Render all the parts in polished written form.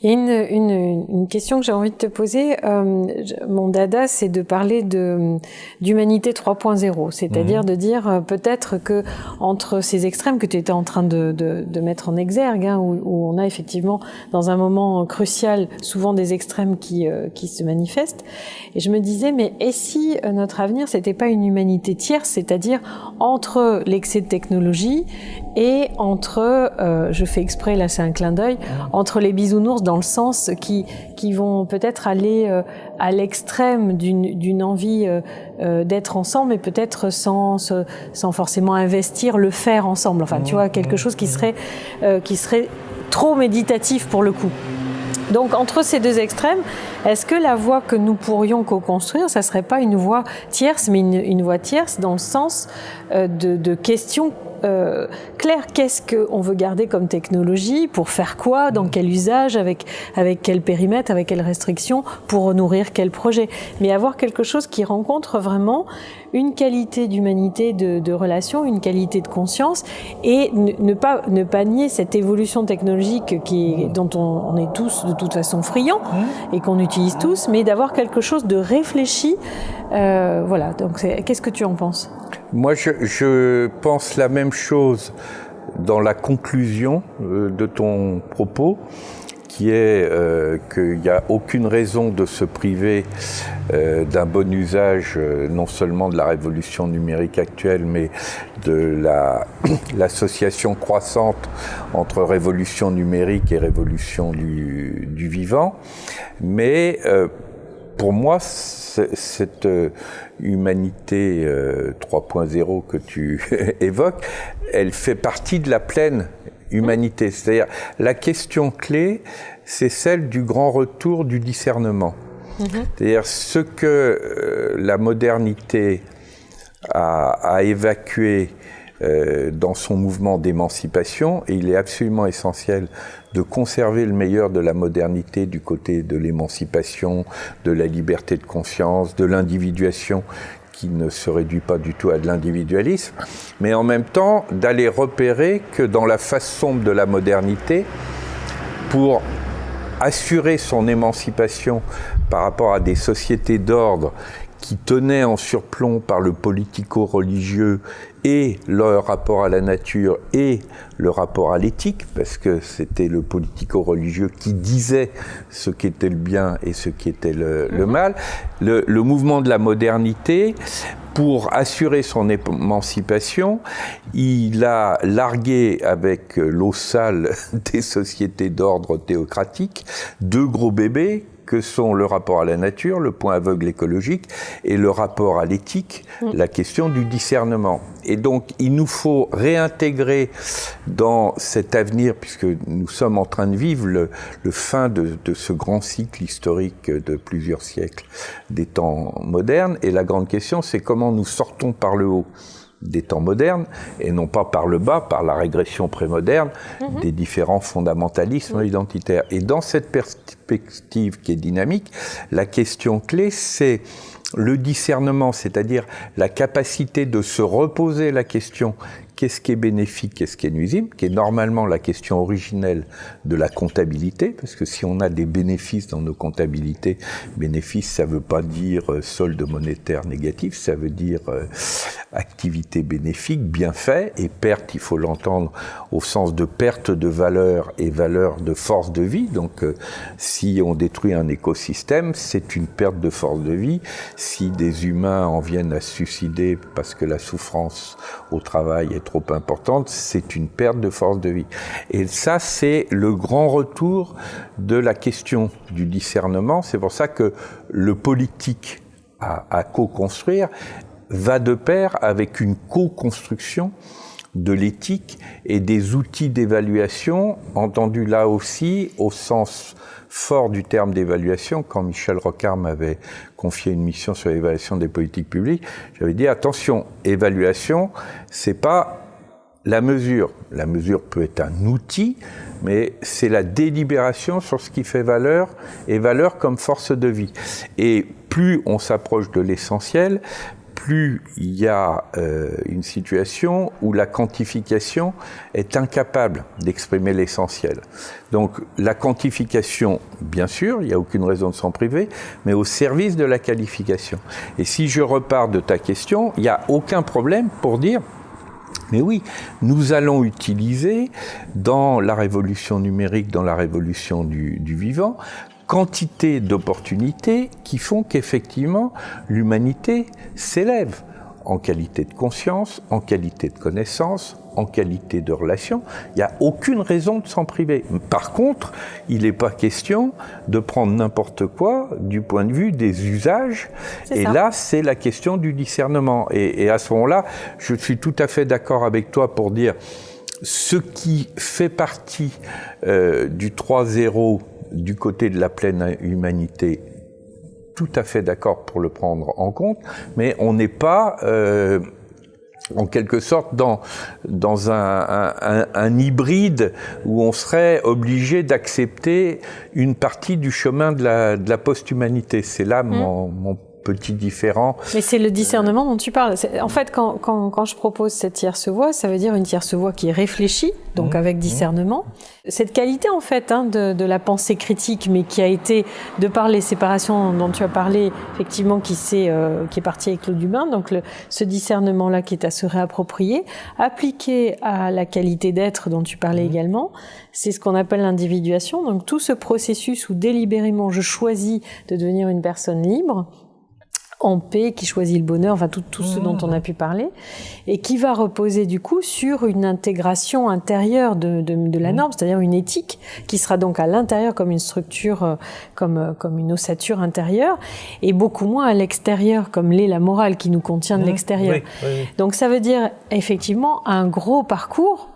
Il y a une question que j'ai envie de te poser. Mon dada, c'est de parler d'humanité 3.0, c'est-à-dire de dire peut-être que entre ces extrêmes que tu étais en train de mettre en exergue, hein, où on a effectivement dans un moment crucial souvent des extrêmes qui se manifestent. Et je me disais, mais et si notre avenir, c'était pas une humanité tierce, c'est-à-dire entre l'excès de technologie et entre, je fais exprès, là c'est un clin d'œil, entre les bisounours dans le sens qui vont peut-être aller à l'extrême d'une envie d'être ensemble, mais peut-être sans forcément investir, le faire ensemble. Enfin, tu vois, quelque chose qui serait trop méditatif pour le coup. Donc, entre ces deux extrêmes, est-ce que la voie que nous pourrions co-construire, ça serait pas une voie tierce, mais une voie tierce dans le sens de questions claires? Qu'est-ce qu'on veut garder comme technologie? Pour faire quoi? Dans quel usage? Avec quel périmètre? Avec quelles restrictions? Pour nourrir quel projet? Mais avoir quelque chose qui rencontre vraiment une qualité d'humanité, de relation, une qualité de conscience, et ne pas nier cette évolution technologique dont on est tous de toute façon friands et qu'on utilise tous, mais d'avoir quelque chose de réfléchi. Voilà, donc qu'est-ce que tu en penses? Moi, je pense la même chose dans la conclusion de ton propos, qui est qu'il n'y a aucune raison de se priver d'un bon usage, non seulement de la révolution numérique actuelle, mais de l'association croissante entre révolution numérique et révolution du vivant. Mais pour moi, cette humanité 3.0 que tu évoques, elle fait partie de la pleine humanité. C'est-à-dire, la question clé, c'est celle du grand retour du discernement. C'est-à-dire, ce que la modernité a évacué dans son mouvement d'émancipation, et il est absolument essentiel de conserver le meilleur de la modernité du côté de l'émancipation, de la liberté de conscience, de l'individuation qui ne se réduit pas du tout à de l'individualisme, mais en même temps d'aller repérer que dans la face sombre de la modernité, pour assurer son émancipation par rapport à des sociétés d'ordre qui tenaient en surplomb par le politico-religieux et leur rapport à la nature et le rapport à l'éthique, parce que c'était le politico-religieux qui disait ce qu'était le bien et ce qui était le mal. Le mouvement de la modernité, pour assurer son émancipation, il a largué avec l'eau sale des sociétés d'ordre théocratique deux gros bébés, que sont le rapport à la nature, le point aveugle écologique, et le rapport à l'éthique, la question du discernement. Et donc, il nous faut réintégrer dans cet avenir, puisque nous sommes en train de vivre le fin de ce grand cycle historique de plusieurs siècles des temps modernes, et la grande question, c'est comment nous sortons par le haut des temps modernes, et non pas par le bas, par la régression prémoderne des différents fondamentalismes identitaires. Et dans cette perspective qui est dynamique, la question clé, c'est le discernement, c'est-à-dire la capacité de se reposer la question qu'est-ce qui est bénéfique, qu'est-ce qui est nuisible, qui est normalement la question originelle de la comptabilité, parce que si on a des bénéfices dans nos comptabilités, bénéfices, ça ne veut pas dire solde monétaire négatif, ça veut dire activité bénéfique, bienfait, et perte, il faut l'entendre au sens de perte de valeur et valeur de force de vie. Donc, si on détruit un écosystème, c'est une perte de force de vie. Si des humains en viennent à se suicider parce que la souffrance au travail est trop importante, c'est une perte de force de vie. Et ça, c'est le grand retour de la question du discernement. C'est pour ça que le politique à co-construire va de pair avec une co-construction de l'éthique et des outils d'évaluation, entendus là aussi au sens fort du terme d'évaluation. Quand Michel Rocard m'avait confié une mission sur l'évaluation des politiques publiques, j'avais dit attention, évaluation, c'est pas la mesure. La mesure peut être un outil, mais c'est la délibération sur ce qui fait valeur, et valeur comme force de vie. Et plus on s'approche de l'essentiel, plus il y a une situation où la quantification est incapable d'exprimer l'essentiel. Donc la quantification, bien sûr, il n'y a aucune raison de s'en priver, mais au service de la qualification. Et si je repars de ta question, il n'y a aucun problème pour dire, mais oui, nous allons utiliser dans la révolution numérique, dans la révolution du vivant, quantité d'opportunités qui font qu'effectivement l'humanité s'élève en qualité de conscience, en qualité de connaissance, en qualité de relation. Il n'y a aucune raison de s'en priver. Par contre, il n'est pas question de prendre n'importe quoi du point de vue des usages. Et là, c'est la question du discernement. Et à ce moment-là, je suis tout à fait d'accord avec toi pour dire ce qui fait partie du 3.0 du côté de la pleine humanité, tout à fait d'accord pour le prendre en compte, mais on n'est pas en quelque sorte dans un hybride où on serait obligé d'accepter une partie du chemin de la post-humanité. C'est là mon petit différent. Mais c'est le discernement dont tu parles. En fait, quand je propose cette tierce voie, ça veut dire une tierce voie qui est réfléchie, donc avec discernement. Cette qualité, en fait, de la pensée critique, mais qui a été, de par les séparations dont tu as parlé, effectivement, qui est partie avec Claude Hubin, donc ce discernement-là qui est à se réapproprier, appliqué à la qualité d'être dont tu parlais également, c'est ce qu'on appelle l'individuation. Donc tout ce processus où délibérément je choisis de devenir une personne libre, en paix, qui choisit le bonheur, enfin tout ce dont on a pu parler, et qui va reposer du coup sur une intégration intérieure de la norme, c'est-à-dire une éthique qui sera donc à l'intérieur comme une structure, comme une ossature intérieure, et beaucoup moins à l'extérieur comme l'est la morale qui nous contient de l'extérieur. Oui. Donc ça veut dire effectivement un gros parcours.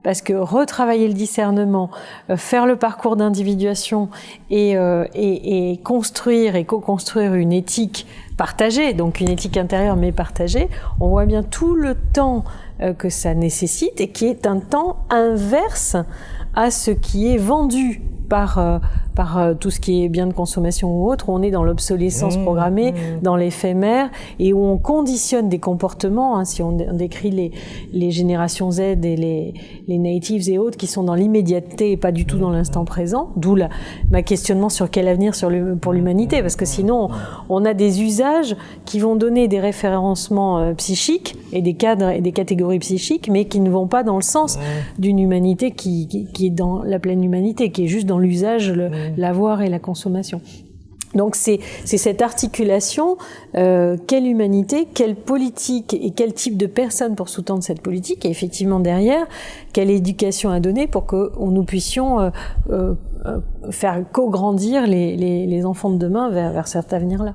Parce que retravailler le discernement, faire le parcours d'individuation et construire et co-construire une éthique partagée, donc une éthique intérieure mais partagée, on voit bien tout le temps que ça nécessite et qui est un temps inverse à ce qui est vendu par tout ce qui est biens de consommation ou autre, où on est dans l'obsolescence programmée, dans l'éphémère, et où on conditionne des comportements, si on décrit les générations Z et les natives et autres, qui sont dans l'immédiateté et pas du tout dans l'instant présent, d'où ma questionnement sur quel avenir pour l'humanité, parce que sinon, on a des usages qui vont donner des référencements psychiques et des cadres et des catégories psychiques, mais qui ne vont pas dans le sens d'une humanité qui est dans la pleine humanité, qui est juste dans l'usage, l'avoir et la consommation. Donc c'est cette articulation, quelle humanité, quelle politique et quel type de personnes pour sous-tendre cette politique, et effectivement derrière, quelle éducation à donner pour que nous puissions faire co-grandir les enfants de demain vers cet avenir-là.